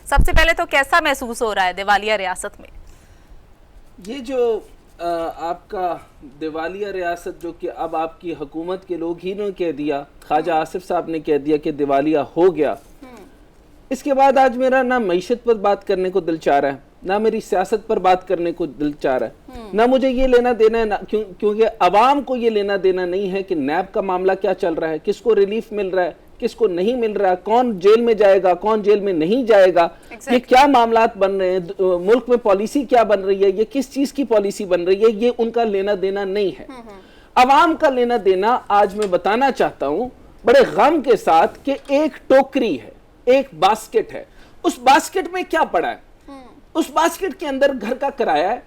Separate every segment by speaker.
Speaker 1: سب سے پہلے تو کیسا محسوس ہو رہا ہے دیوالیہ ریاست میں؟
Speaker 2: یہ جو آپ کا دیوالیہ ریاست جو کہ اب آپ کی حکومت کے لوگ ہی نے کہہ دیا، خواجہ آصف صاحب نے کہہ دیا کہ دیوالیہ ہو گیا، اس کے بعد آج میرا نہ معیشت پر بات کرنے کو دل چاہ رہا ہے، نہ میری سیاست پر بات کرنے کو دل چاہ رہا ہے، نہ مجھے یہ لینا دینا ہے، کیونکہ عوام کو یہ لینا دینا نہیں ہے کہ نیب کا معاملہ کیا چل رہا ہے، کس کو ریلیف مل رہا ہے، کس کو نہیں مل رہا ہے، کون جیل میں جائے گا، کون جیل میں نہیں جائے گا، یہ کیا معاملات بن رہے ہیں، ملک میں پالیسی کیا بن رہی ہے، یہ کس چیز کی پالیسی بن رہی ہے، یہ ان کا لینا دینا نہیں ہے۔ عوام کا لینا دینا آج میں بتانا چاہتا ہوں بڑے غم کے ساتھ کہ ایک ٹوکری ہے، ایک باسکٹ ہے، اس باسکٹ میں کیا پڑا ہے؟ اس باسکٹ کے اندر گھر کا کرایہ ہے،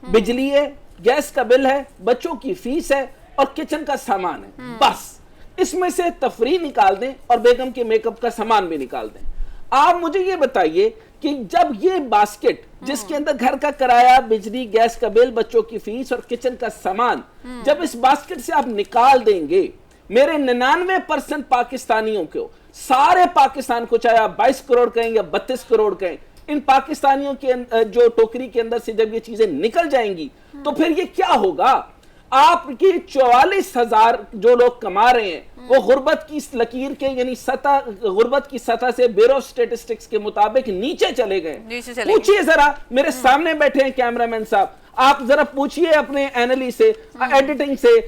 Speaker 2: بجلی ہے، گیس کا بل ہے، بچوں کی فیس ہے اور کچن کا سامان ہے، بس اس میں سے تفریح نکال دیں اور بیگم کے میک اپ کا سامان بھی نکال دیں۔ آپ مجھے یہ بتائیے کہ جب یہ باسکٹ جس کے اندر گھر کا کرایہ، بجلی، گیس کا بل، بچوں کی فیس اور کچن کا سامان، جب اس باسکٹ سے آپ نکال دیں گے، میرے 99% پاکستانیوں کو، سارے پاکستان کو، چاہے آپ 22 کروڑ کہیں یا 32 کروڑ کہیں، ان پاکستانیوں کے جو ٹوکری کے اندر سے جب یہ چیزیں نکل جائیں گی تو پھر یہ کیا ہوگا؟ آپ کی 44,000 جو لوگ کما رہے ہیں وہ غربت کی لکیر کے یعنی غربت کی سطح سے بیورو آف اسٹیٹسٹکس کے مطابق نیچے چلے گئے۔ پوچھئے ذرا، میرے سامنے بیٹھے ہیں کیمرامین صاحب، آپ ذرا پوچھئے اپنے اینلی سے، ایڈیٹنگ سے،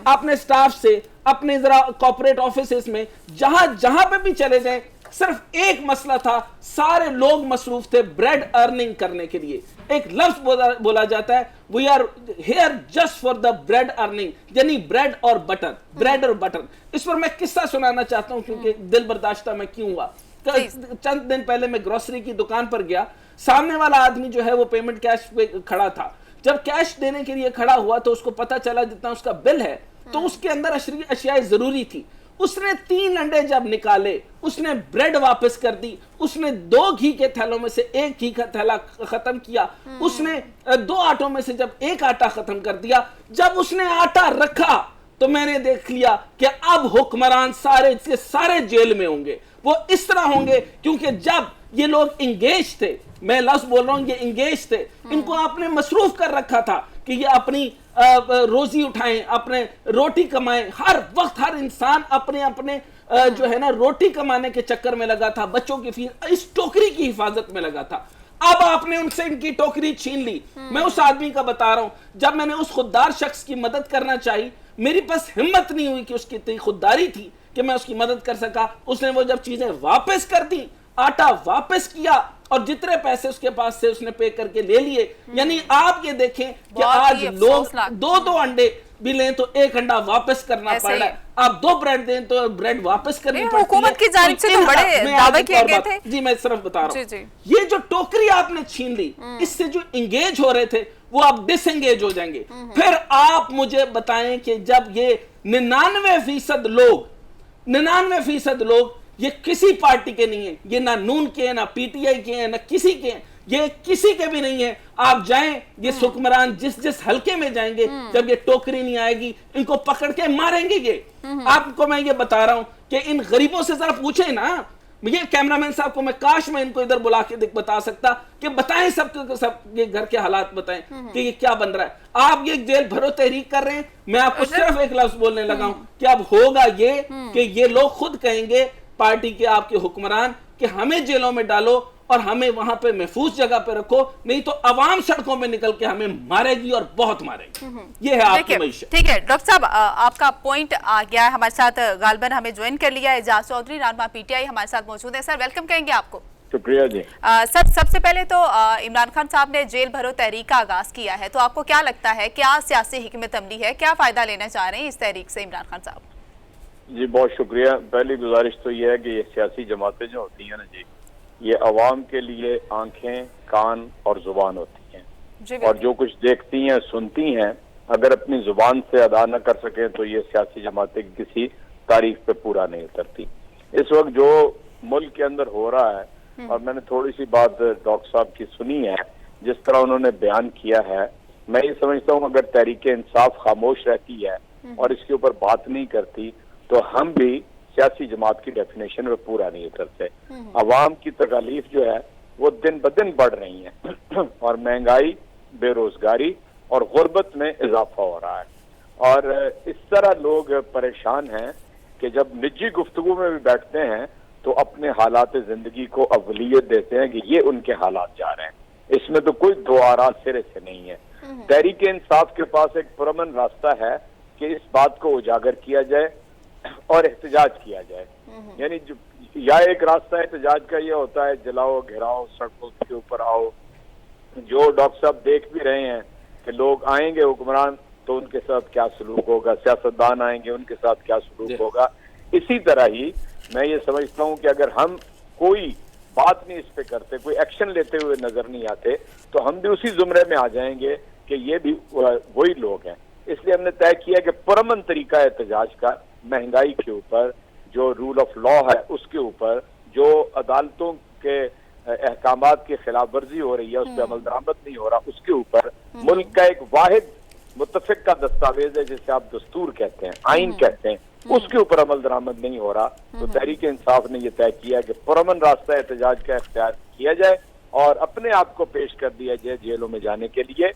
Speaker 2: اپنے سٹاف سے، اپنے ذرا کارپوریٹ آفیسز میں، جہاں پہ بھی چلے جائیں، صرف ایک مسئلہ تھا، سارے لوگ مصروف تھے بریڈ ارننگ کرنے کے لیے۔ ایک لفظ بولا جاتا ہے we are here just for the bread earning، یعنی بریڈ اور بٹر، بریڈ اور بٹر۔ اس پر میں قصہ سنانا چاہتا ہوں کیونکہ دل برداشتہ میں کیوں ہوا۔ چند دن پہلے میں گروسری کی دکان پر گیا، سامنے والا آدمی جو ہے وہ پیمنٹ کیش پہ کھڑا تھا، جب کیش دینے کے لیے کھڑا ہوا تو اس کو پتا چلا جتنا اس کا بل ہے تو اس کے اندر اشیاء ضروری تھی، اس نے 3 انڈے جب نکالے، اس نے بریڈ واپس کر دی، اس نے 2 گھی کے تھیلوں میں سے 1 گھی کا تھیلا ختم کیا، اس نے 2 آٹوں میں سے جب 1 آٹا ختم کر دیا۔ جب اس نے آٹا رکھا تو میں نے دیکھ لیا کہ اب حکمران سارے جیل میں ہوں گے، وہ اس طرح ہوں گے کیونکہ جب یہ لوگ انگیج تھے، میں لفظ بول رہا ہوں یہ انگیج تھے، ان کو آپ نے مصروف کر رکھا تھا کہ یہ اپنی روزی اٹھائیں، اپنے روٹی کمائیں، ہر وقت ہر انسان اپنے جو ہے نا روٹی کمانے کے چکر میں لگا تھا، بچوں کی فیس، اس ٹوکری کی حفاظت میں لگا تھا۔ اب آپ نے ان سے ان کی ٹوکری چھین لی۔ میں اس آدمی کا بتا رہا ہوں، جب میں نے اس خوددار شخص کی مدد کرنا چاہی، میری پاس ہمت نہیں ہوئی کہ اس کی اتنی خودداری تھی کہ میں اس کی مدد کر سکا۔ اس نے وہ جب چیزیں واپس کر دی، آٹا واپس کیا اور جتنے پیسے اس کے پاس سے اس نے پے کر کے لے لیے۔ یعنی آپ یہ دیکھیں کہ آج لوگ 2 انڈے بھی لیں تو 1 انڈا واپس کرنا پڑ رہا ہے، آپ 2 بریڈ دیں تو بریڈ واپس کرنی پڑتی ہے۔
Speaker 1: حکومت کی جانب سے تو بڑے دعوے کیے گئے تھے۔
Speaker 2: جی میں صرف بتا رہا ہوں، یہ جو ٹوکری آپ نے چھین لی، اس سے جو انگیج ہو رہے تھے وہ اب ڈس انگیج ہو جائیں گے۔ پھر آپ مجھے بتائیں کہ جب یہ 99% لوگ یہ کسی پارٹی کے نہیں ہیں، یہ نہ نون کے ہیں، نہ پی ٹی آئی کے ہیں، نہ کسی کے ہیں، یہ کسی کے بھی نہیں ہیں۔ آپ جائیں، یہ حکمران جس حلقے میں جائیں گے، جب یہ ٹوکری نہیں آئے گی ان کو پکڑ کے ماریں گے۔ یہ آپ کو میں یہ بتا رہا ہوں کہ ان غریبوں سے ذرا پوچھیں نا، یہ کیمرامین صاحب کو میں کاش میں ان کو ادھر بلا کے بتا سکتا کہ بتائیں سب یہ گھر کے حالات بتائیں کہ یہ کیا بن رہا ہے۔ آپ یہ جیل بھرو تحریک کر رہے ہیں، میں آپ کو صرف ایک لفظ بولنے لگا ہوں کہ اب ہوگا یہ کہ یہ لوگ خود کہیں گے، پارٹی کے آپ کے حکمران، کہ ہمیں جیلوں میں ڈالو اور ہمیں وہاں پہ محفوظ جگہ پہ رکھو، نہیں تو عوام سڑکوں میں نکل کے ہمیں مارے گی اور بہت مارے گی۔ یہ ہے آپ کی معیشت۔
Speaker 1: ٹھیک ہے ڈاکٹر صاحب، آپ کا پوائنٹ آ گیا ہے۔ ہمارے ساتھ غالباً ہمیں جوائن کر لیا اعجاز چودھری، رہنما پی ٹی آئی ہمارے ساتھ موجود ہے۔ سر ویلکم کہیں گے آپ کو۔
Speaker 3: شکریہ جی۔
Speaker 1: سر سب سے پہلے تو عمران خان صاحب نے جیل بھرو تحریک کا آغاز کیا ہے، تو آپ کو کیا لگتا ہے کیا سیاسی حکمت عملی ہے، کیا فائدہ لینا چاہ رہے ہیں اس تحریک سے عمران خان صاحب؟
Speaker 3: جی بہت شکریہ۔ پہلی گزارش تو یہ ہے کہ یہ سیاسی جماعتیں جو ہوتی ہیں نا جی، یہ عوام کے لیے آنکھیں، کان اور زبان ہوتی ہیں، اور جو کچھ دیکھتی ہیں سنتی ہیں اگر اپنی زبان سے ادا نہ کر سکیں تو یہ سیاسی جماعتیں کسی تاریخ پہ پورا نہیں اترتی۔ اس وقت جو ملک کے اندر ہو رہا ہے، اور میں نے تھوڑی سی بات ڈاکٹر صاحب کی سنی ہے، جس طرح انہوں نے بیان کیا ہے، میں یہ سمجھتا ہوں اگر تحریک انصاف خاموش رہتی ہے اور اس کے اوپر بات نہیں کرتی تو ہم بھی سیاسی جماعت کی ڈیفینیشن میں پورا نہیں اترتے۔ عوام کی تکالیف جو ہے وہ دن بدن بڑھ رہی ہیں اور مہنگائی، بے روزگاری اور غربت میں اضافہ ہو رہا ہے، اور اس طرح لوگ پریشان ہیں کہ جب نجی گفتگو میں بھی بیٹھتے ہیں تو اپنے حالات زندگی کو اولیت دیتے ہیں کہ یہ ان کے حالات جا رہے ہیں، اس میں تو کوئی دو آرا سرے سے نہیں ہے۔ تحریک انصاف کے پاس ایک پرامن راستہ ہے کہ اس بات کو اجاگر کیا جائے اور احتجاج کیا جائے، یعنی یا ایک راستہ احتجاج کا یہ ہوتا ہے جلاؤ، گھراؤ، سڑکوں کے اوپر آؤ، جو ڈاکٹر صاحب دیکھ بھی رہے ہیں کہ لوگ آئیں گے حکمران تو ان کے ساتھ کیا سلوک ہوگا، سیاستدان آئیں گے ان کے ساتھ کیا سلوک ہوگا، اسی طرح ہی میں یہ سمجھتا ہوں کہ اگر ہم کوئی بات نہیں اس پہ کرتے، کوئی ایکشن لیتے ہوئے نظر نہیں آتے تو ہم بھی اسی زمرے میں آ جائیں گے کہ یہ بھی وہی لوگ ہیں۔ اس لیے ہم نے طے کیا کہ پرامن طریقہ احتجاج کا، مہنگائی کے اوپر، جو رول آف لا ہے اس کے اوپر، جو عدالتوں کے احکامات کی خلاف ورزی ہو رہی ہے اس پہ عمل درآمد نہیں ہو رہا، اس کے اوپر ملک کا ایک واحد متفق کا دستاویز ہے جسے آپ دستور کہتے ہیں، آئین کہتے ہیں، اس کے اوپر عمل درآمد نہیں ہو رہا، تو تحریک انصاف نے یہ طے کیا کہ پرامن راستہ احتجاج کا اختیار کیا جائے اور اپنے آپ کو پیش کر دیا جائے جیلوں میں جانے کے لیے۔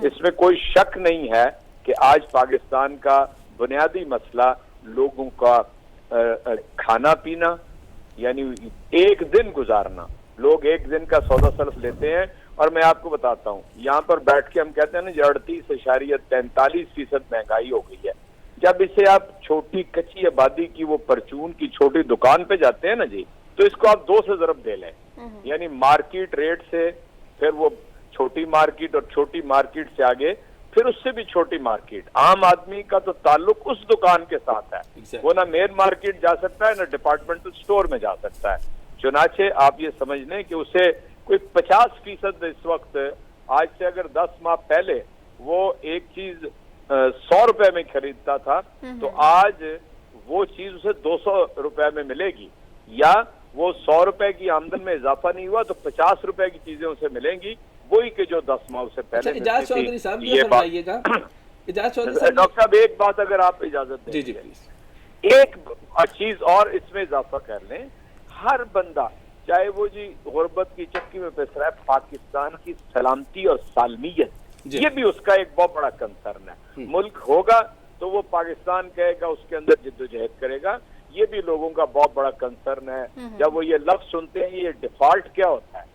Speaker 3: اس میں کوئی شک نہیں ہے کہ آج پاکستان کا بنیادی مسئلہ لوگوں کا کھانا پینا، یعنی ایک دن گزارنا، لوگ ایک دن کا سودا صرف لیتے ہیں، اور میں آپ کو بتاتا ہوں یہاں پر بیٹھ کے ہم کہتے ہیں نا 38.43% مہنگائی ہو گئی ہے، جب اسے آپ چھوٹی کچی آبادی کی وہ پرچون کی چھوٹی دکان پہ جاتے ہیں نا جی، تو اس کو آپ 2 سے ضرب دے لیں، یعنی مارکیٹ ریٹ سے پھر وہ چھوٹی مارکیٹ اور چھوٹی مارکیٹ سے آگے پھر اس سے بھی چھوٹی مارکیٹ، عام آدمی کا تو تعلق اس دکان کے ساتھ ہے، وہ نہ مین مارکیٹ جا سکتا ہے نہ ڈپارٹمنٹل سٹور میں جا سکتا ہے، چنانچہ آپ یہ سمجھ لیں کہ اسے کوئی 50% اس وقت، آج سے اگر 10 ماہ پہلے وہ ایک چیز 100 روپے میں خریدتا تھا تو آج وہ چیز اسے 200 روپے میں ملے گی، یا وہ 100 روپے کی آمدن میں اضافہ نہیں ہوا تو 50 روپے کی چیزیں اسے ملیں گی، وہی کہ جو 10 ماہ سے پہلے
Speaker 2: اجاز چودھری صاحب یہ فرمائیے گا، اجاز چودھری صاحب
Speaker 3: ڈاکٹر صاحب ایک بات اگر آپ اجازت دیں،
Speaker 2: جی پلیز،
Speaker 3: ایک چیز اور اس میں اضافہ کر لیں، ہر بندہ چاہے وہ جی غربت کی چکی میں پھنس رہا ہے، پاکستان کی سلامتی اور سالمیت یہ بھی اس کا ایک بہت بڑا کنسرن ہے، ملک ہوگا تو وہ پاکستان کہے گا، اس کے اندر جدوجہد کرے گا، یہ بھی لوگوں کا بہت بڑا کنسرن ہے۔ جب وہ یہ لفظ سنتے ہیں یہ ڈیفالٹ کیا ہوتا ہے،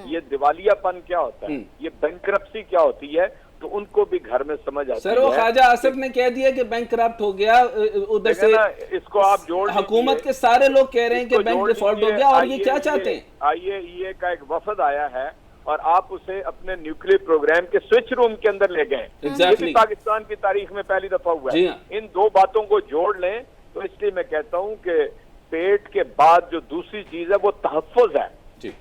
Speaker 3: یہ دیوالیہ پن کیا ہوتا ہے، یہ بینکرپسی کیا ہوتی ہے، تو ان کو بھی گھر میں سمجھ آتی ہے۔
Speaker 2: سر وہ خواجہ آصف نے کہہ دیا کہ بینک کرپٹ ہو گیا، ادھر سے
Speaker 3: اس کو آپ جوڑ
Speaker 2: حکومت کے سارے لوگ کہہ رہے ہیں کہ بینک ڈیفالٹ ہو گیا، اور یہ کیا چاہتے ہیں؟
Speaker 3: آئیے یہ کا ایک وفد آیا ہے اور آپ اسے اپنے نیوکلیئر پروگرام کے سوئچ روم کے اندر لے گئے، یہ بھی پاکستان کی تاریخ میں پہلی دفعہ ہوا ہے۔ ان دو باتوں کو جوڑ لیں تو اس لیے میں کہتا ہوں کہ پیٹ کے بعد جو دوسری چیز ہے وہ تحفظ ہے،